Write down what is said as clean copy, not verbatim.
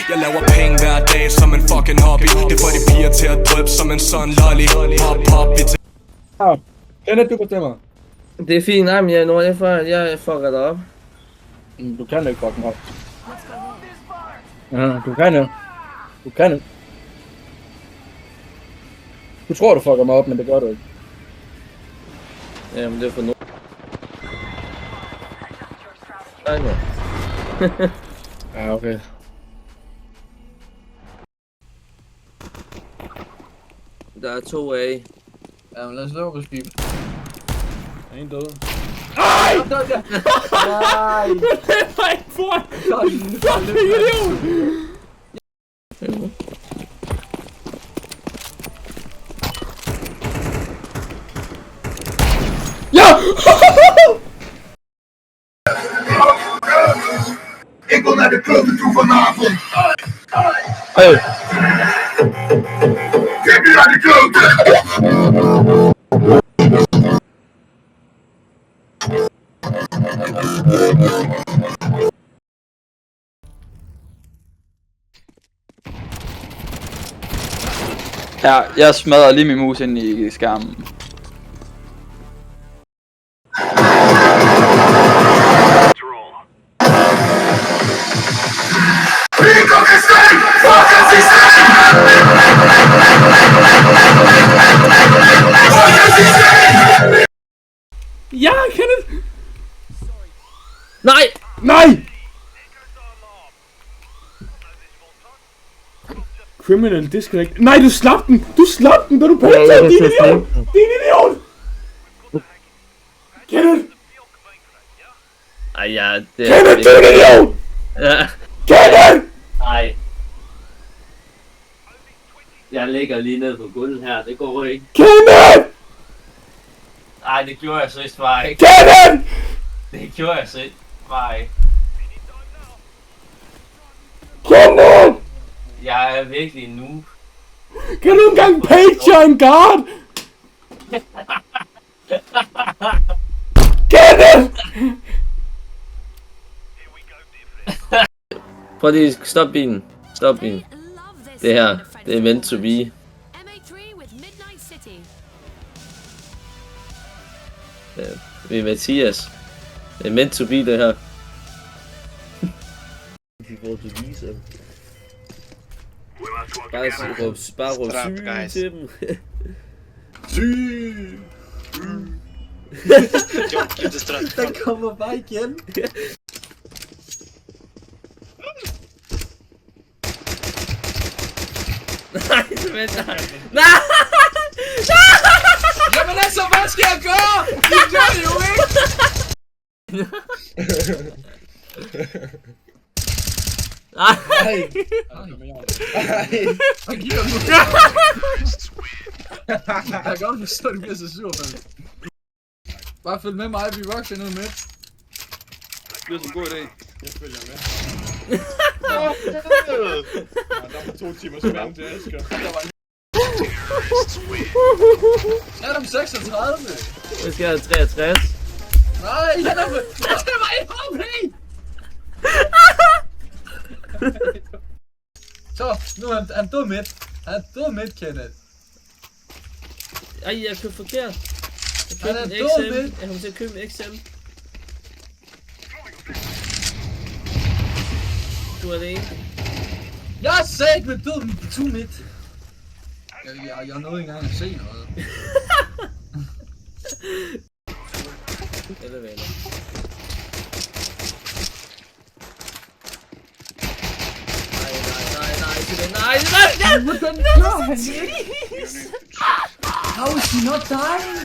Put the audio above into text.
Jeg laver penge hver dag som en fucking hobby. Det får de piger til at dryppe som en sådan lolly. Pop, pop, vi Kenneth, du bestemmer. Det er fint, nej, men jeg fucker dig op. Du kan ikke fucking op. Ja, du kan jo. Du kan jo. Du tror, du fucker mig op, men det gør du ikke. Jamen, det er for noget. Nej, nej. Ja, okay. Der er 2 af. Ja, men lad os lave på skibet. Der er en død. Nej! Nej! Nej, for! Ja! Ik wil naar de kloten toe vanavond. Hey! Kijk nu naar de kloten! Ja, jeg smadrer lige min mus ind i skærmen. Ja, Kenneth! Nej! Nej! Criminal disconnect. Nej, du slap den! Du slap den, da du pælte din idiot! Din idiot! Kenneth! Ej, ja, det Kenneth, du er en idiot! Ja. Kenneth! Ej. Jeg ligger lige nede på gulvet her, det går ikke. Kenneth! Ej, det gjorde jeg så bare ikke. Kenneth! Det gjorde jeg så bare ikke. Kenneth! Jeg er virkelig en noob. Kan du engang page en guard? Kenneth! Prøv lige, stop bilen. Stop bilen. Det her, det er meant to be. Vi er Mathias. Det er meant to be, det her. Vi får til vise. Bare råb syg til dem. Syg! Den kommer bare igen. Nej, vent, nej. Nej! Jamen altså, hvad skal jeg gøre? Det gør det jo ikke! Nej! Hvad giver du? Jeg kan godt forstå, at du bliver så sur, men... Bare følg med mig, vi rusher ned med. Det bliver en god idé. Jeg følger med. Der var 2 timer spænd til Asger. Er der 36? Nu skal jeg 63. Nej, det var ikke HP! Så, nu er han død midt. Han er død midt, Kenneth. Ej, jeg købte forkert. Jeg Han er købte en død XM. midt. Jeg kommer til at købe en XM. Du er det ene. Jeg er sæt med død to midt. Jeg nåede ikke engang at se noget. Eller venner. Nej, How is he not dying?